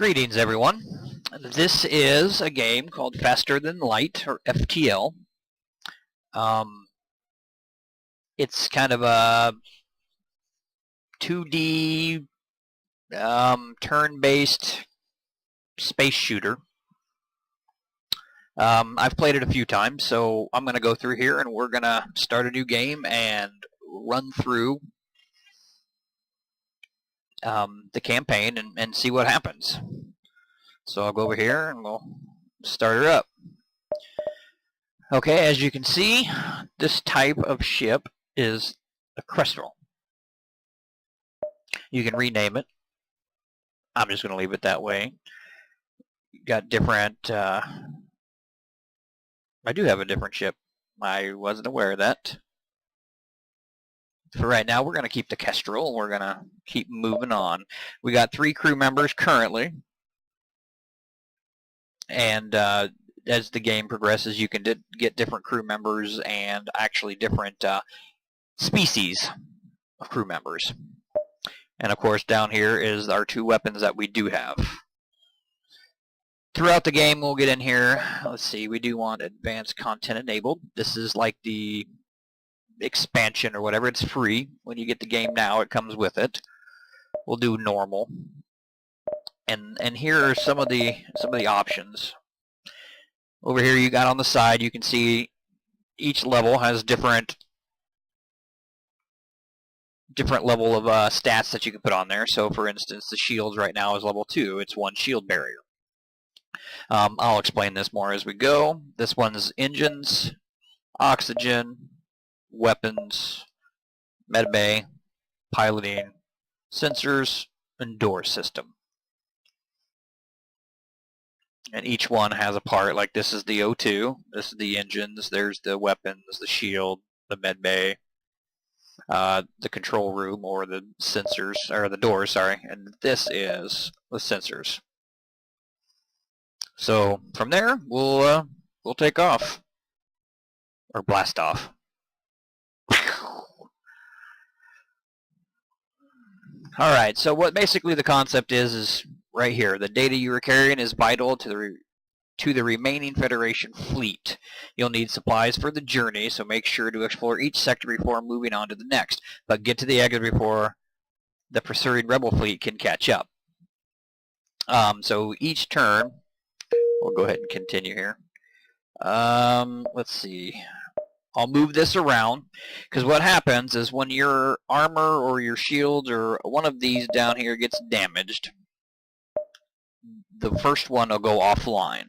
Greetings, everyone. This is a game called Faster Than Light, or FTL. It's kind of a 2D turn-based space shooter. I've played it a few times, so I'm going to go through here and we're going to start a new game and run through the campaign and see what happens. So I'll go over here and we'll start her up. Okay, as you can see, this type of ship is a Crystal. You can rename it. I'm just going to leave it that way. Got different... I do have a different ship. I wasn't aware of that. For right now, we're going to keep the Kestrel. We're going to keep moving on. We got 3 crew members currently. And as the game progresses, you can get different crew members and actually different species of crew members. And of course, down here is our 2 weapons that we do have. Throughout the game, we'll get in here. Let's see, we do want advanced content enabled. This is like the expansion or whatever. It's free. When you get the game now, it comes with it. We'll do normal. And here are some of the options. Over here, you got on the side, you can see each level has different level of stats that you can put on there. So, for instance, the shields right now is level 2. It's 1 shield barrier. I'll explain this more as we go. This one's engines, oxygen, weapons, medbay, piloting, sensors, and door system. And each one has a part. Like this is the O2, this is the engines, there's the weapons, the shield, the medbay, the control room, or the sensors, or the doors, sorry, and this is the sensors. So from there, we'll take off, or blast off. All right. So what basically the concept is right here. The data you are carrying is vital to the remaining Federation fleet. You'll need supplies for the journey, so make sure to explore each sector before moving on to the next. But get to the exit before the pursuing Rebel fleet can catch up. So each turn. We'll go ahead and continue here. Let's see. I'll move this around, because what happens is when your armor or your shield or one of these down here gets damaged, the first one will go offline.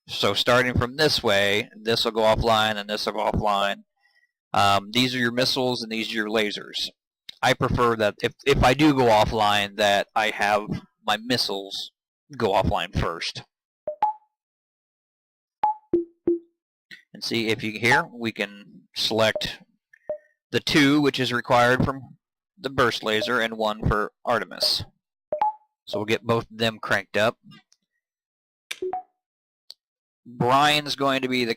So starting from this way, this will go offline and this will go offline. These are your missiles and these are your lasers. I prefer that if I do go offline, that I have my missiles go offline first. And see if you here, we can select the 2, which is required from the burst laser, and 1 for Artemis. So we'll get both of them cranked up. Brian's going to be the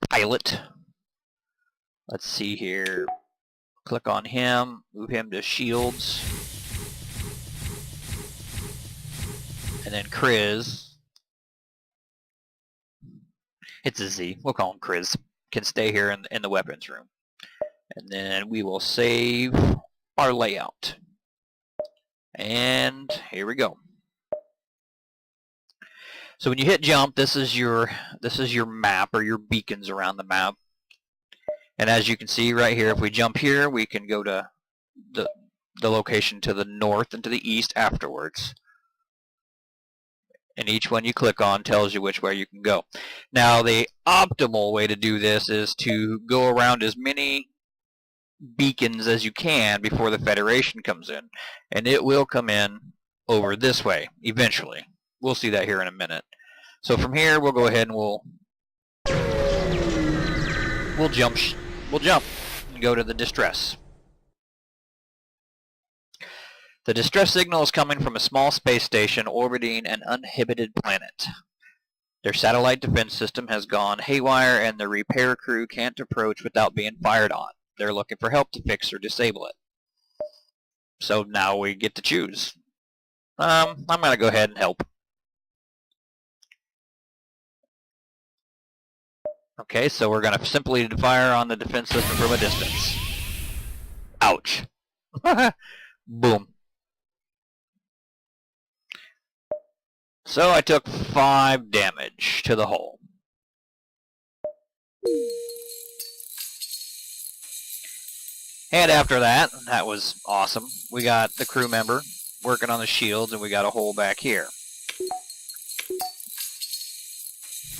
pilot. Let's see here. Click on him, move him to shields. And then Chris. It's a Z. We'll call him Chris. Can stay here in the weapons room. And then we will save our layout. And here we go. So when you hit jump, this is your map, or your beacons around the map. And as you can see right here, if we jump here, we can go to the location to the north and to the east afterwards. And each one you click on tells you which way you can go. Now, the optimal way to do this is to go around as many beacons as you can before the Federation comes in. And it will come in over this way, eventually. We'll see that here in a minute. So from here, we'll go ahead and we'll jump and go to the distress. The distress signal is coming from a small space station orbiting an uninhabited planet. Their satellite defense system has gone haywire and the repair crew can't approach without being fired on. They're looking for help to fix or disable it. So now we get to choose. I'm going to go ahead and help. Okay, so we're going to simply fire on the defense system from a distance. Ouch. Boom. So I took 5 damage to the hull. And after that, that was awesome. We got the crew member working on the shields, and we got a hole back here.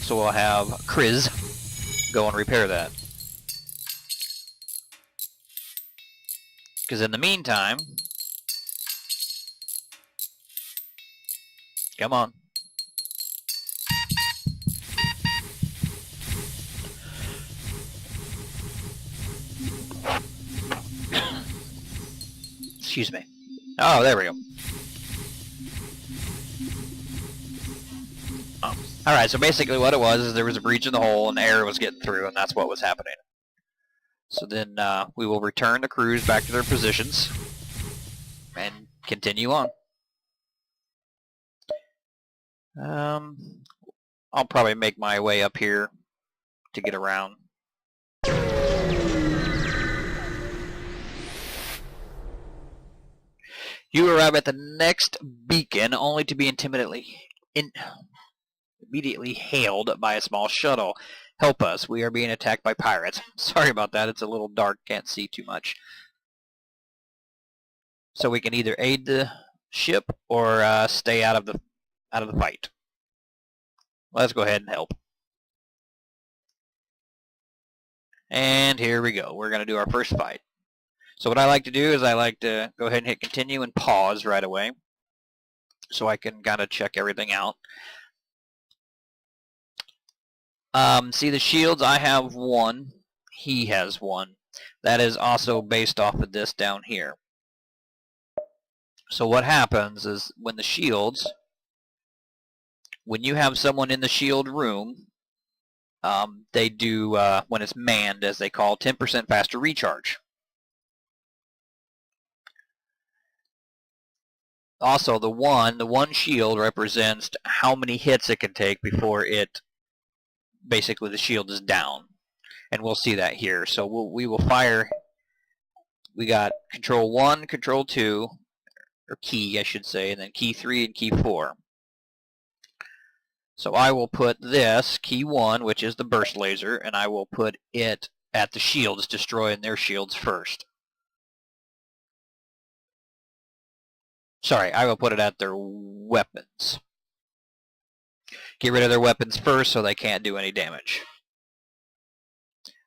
So we'll have Chris go and repair that. Because in the meantime, come on. Excuse me. Oh, there we go. Oh. Alright, so basically what it was is there was a breach in the hull and air was getting through, and that's what was happening. So then we will return the crews back to their positions and continue on. I'll probably make my way up here to get around. You arrive at the next beacon only to be immediately hailed by a small shuttle. Help us, we are being attacked by pirates. Sorry about that, it's a little dark, can't see too much. So we can either aid the ship or stay out of the fight. Let's go ahead and help. And here we go. We're going to do our first fight. So what I like to do is I like to go ahead and hit continue and pause right away, so I can kind of check everything out. See the shields? I have 1. He has 1. That is also based off of this down here. So what happens is when you have someone in the shield room, they do, when it's manned, as they call, 10% faster recharge. Also, the one shield represents how many hits it can take before basically the shield is down. And we'll see that here. So we will fire, we got control 1, control 2, or key I should say, and then key 3 and key 4. So I will put this, key 1, which is the burst laser, and I will put it at the shields, destroying their shields first. Sorry, I will put it at their weapons. Get rid of their weapons first so they can't do any damage.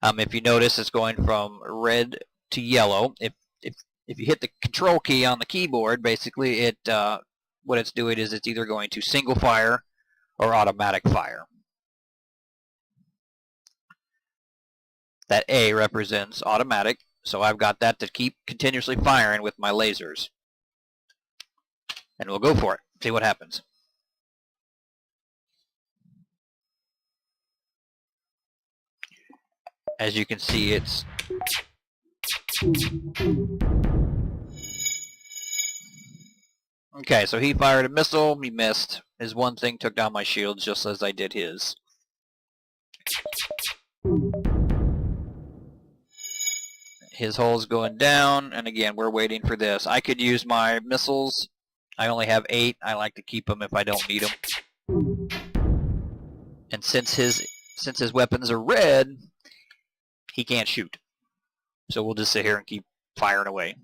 If you notice, it's going from red to yellow. If you hit the control key on the keyboard, basically what it's doing is it's either going to single fire or automatic fire. That A represents automatic, so I've got that to keep continuously firing with my lasers. And we'll go for it, see what happens. As you can see, it's... Okay, so he fired a missile, he missed. His one thing took down my shields just as I did his. His hull's going down, and again, we're waiting for this. I could use my missiles. I only have 8. I like to keep them if I don't need them. And since his weapons are red, he can't shoot. So we'll just sit here and keep firing away.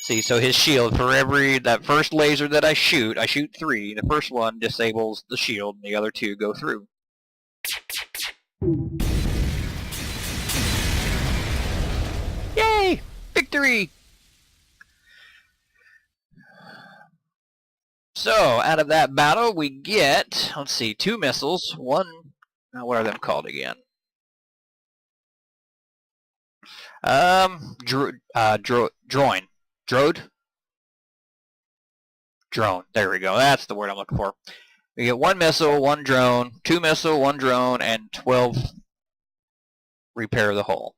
See, so his shield, for that first laser that I shoot 3. The first one disables the shield, and the other 2 go through. Yay! Victory! So, out of that battle, we get, let's see, 2 missiles. One, now what are them called again? Drone. Drone. There we go. That's the word I'm looking for. We get 1 missile, 1 drone, 2 missile, 1 drone, and 12 repair the hull.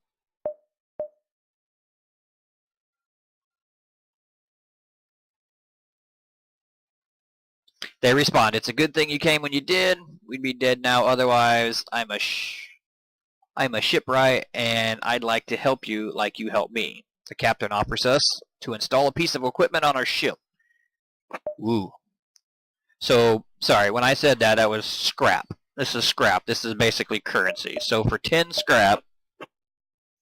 They respond, "It's a good thing you came when you did. We'd be dead now otherwise. I'm a shipwright, and I'd like to help you like you helped me. The captain offers us to install a piece of equipment on our ship." Woo. So, sorry, when I said that, that was scrap. This is scrap. This is basically currency. So for 10 scrap,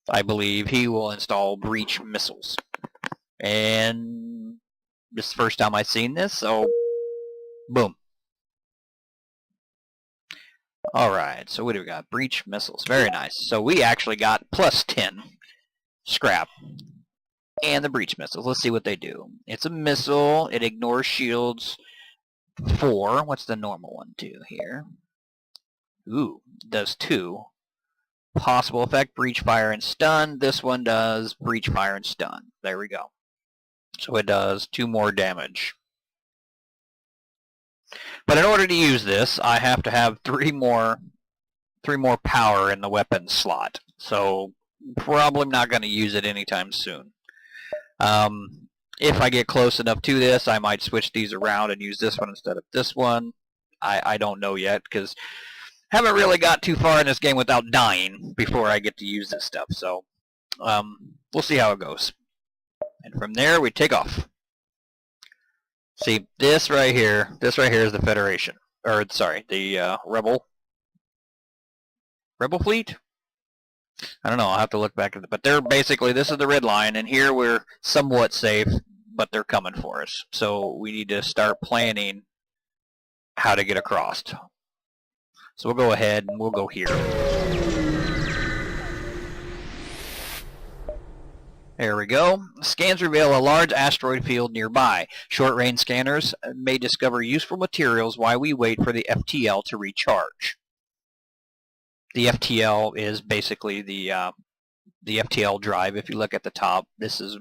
I believe he will install breach missiles. And this is the first time I've seen this, so boom. Alright, so what do we got? Breach missiles. Very nice. So we actually got plus 10 scrap. And the breach missiles. Let's see what they do. It's a missile. It ignores shields. 4. What's the normal one do here? Ooh, does 2. Possible effect, breach, fire, and stun. This one does breach, fire, and stun. There we go. So it does 2 more damage. But in order to use this, I have to have 3 more power in the weapon slot. So probably not going to use it anytime soon. If I get close enough to this, I might switch these around and use this one instead of this one. I don't know yet, because I haven't really got too far in this game without dying before I get to use this stuff. So we'll see how it goes. And from there, we take off. See, this right here is the Federation. Or, sorry, the Rebel fleet? I don't know, I'll have to look back at it. But they're basically, this is the red line, and here we're somewhat safe, but they're coming for us. So we need to start planning how to get across. So we'll go ahead and we'll go here. There we go. Scans reveal a large asteroid field nearby. Short-range scanners may discover useful materials while we wait for the FTL to recharge. The FTL is basically the FTL drive. If you look at the top, this is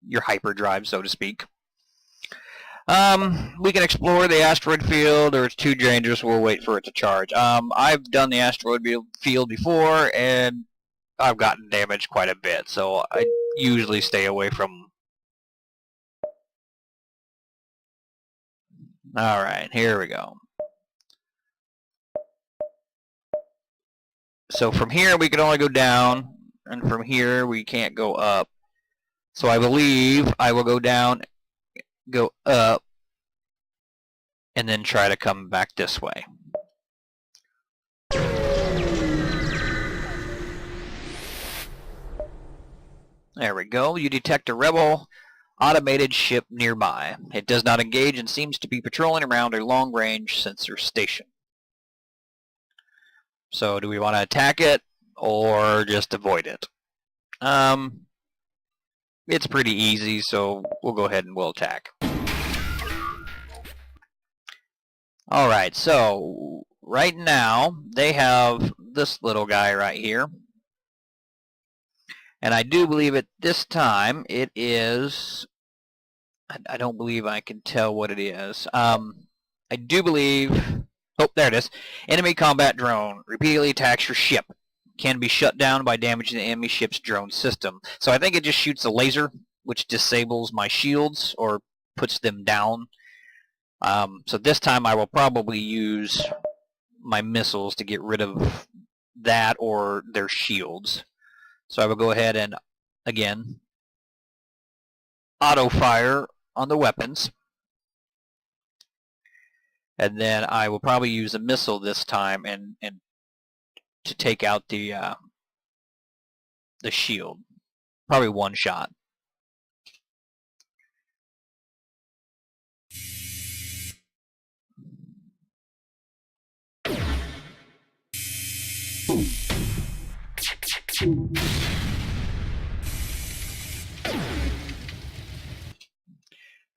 your hyperdrive, so to speak. We can explore the asteroid field, or it's too dangerous. We'll wait for it to charge. I've done the asteroid field before, and I've gotten damaged quite a bit, so I usually stay away from. Alright, here we go. So from here we can only go down, and from here we can't go up. So I believe I will go down, go up, and then try to come back this way. There we go. You detect a rebel automated ship nearby. It does not engage and seems to be patrolling around a long-range sensor station. So do we want to attack it or just avoid it? It's pretty easy, so we'll go ahead and we'll attack. Alright, so right now they have this little guy right here. And I do believe at this time it is, I don't believe I can tell what it is. I do believe, oh, there it is. Enemy combat drone repeatedly attacks your ship. Can be shut down by damaging the enemy ship's drone system. So I think it just shoots a laser, which disables my shields or puts them down. So this time I will probably use my missiles to get rid of that or their shields. So I will go ahead and, again, auto-fire on the weapons. And then I will probably use a missile this time and to take out the shield. Probably one shot.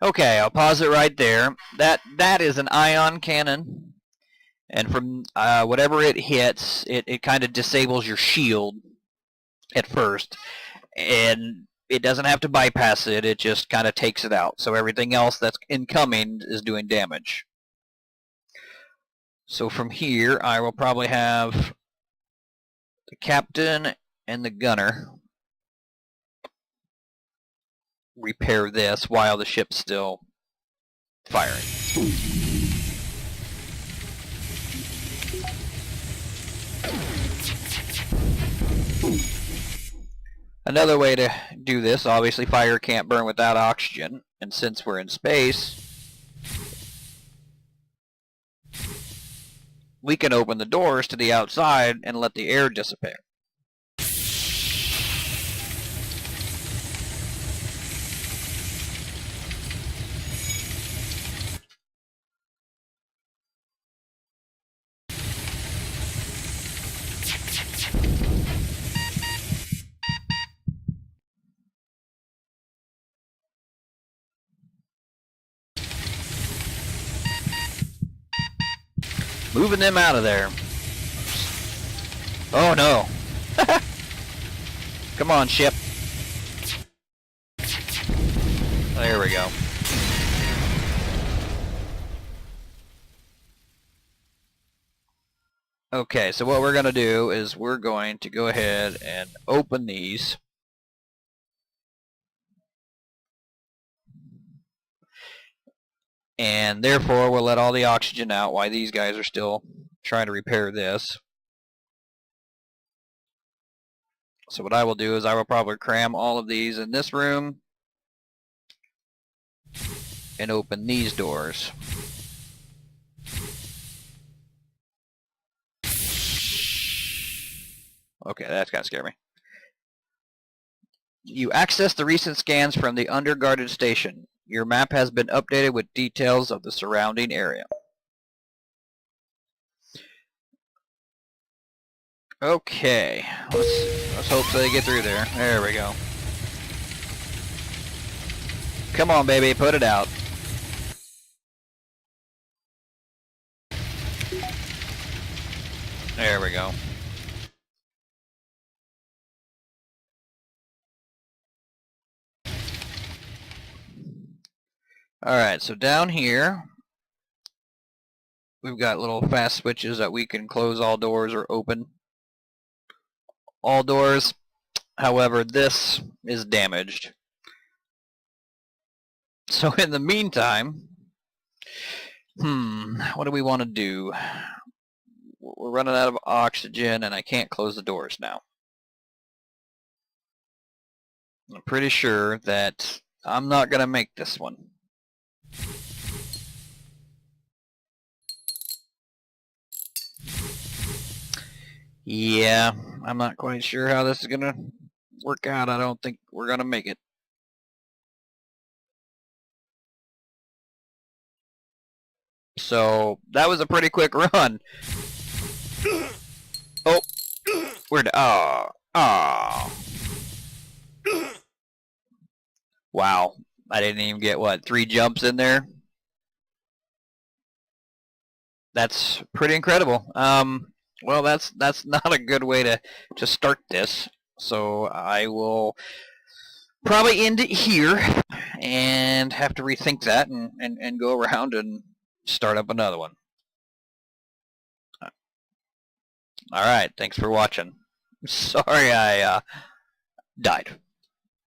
Okay, I'll pause it right there. That is an ion cannon, and from whatever it hits, it kind of disables your shield at first, and it doesn't have to bypass it. It just kind of takes it out. So everything else that's incoming is doing damage. So from here, I will probably have the captain and the gunner repair this while the ship's still firing. Another way to do this, obviously fire can't burn without oxygen, and since we're in space, we can open the doors to the outside and let the air dissipate. Moving them out of there. Oh no. Come on, ship. There we go. Okay, so what we're going to do is we're going to go ahead and open these. And therefore, we'll let all the oxygen out while these guys are still trying to repair this. So what I will do is I will probably cram all of these in this room and open these doors. Okay, that's kind of scary me. You access the recent scans from the underguarded station. Your map has been updated with details of the surrounding area. Okay, let's hope so they get through there. There we go. Come on, baby, put it out. There we go. Alright, so down here, we've got little fast switches that we can close all doors or open all doors. However, this is damaged. So in the meantime, what do we want to do? We're running out of oxygen and I can't close the doors now. I'm pretty sure that I'm not going to make this one. Yeah, I'm not quite sure how this is going to work out. I don't think we're going to make it. So, that was a pretty quick run. Oh, where'd, oh. Wow, I didn't even get, what, 3 jumps in there? That's pretty incredible. Well, that's not a good way to start this. So I will probably end it here and have to rethink that and go around and start up another one. All right, thanks for watching. Sorry I died.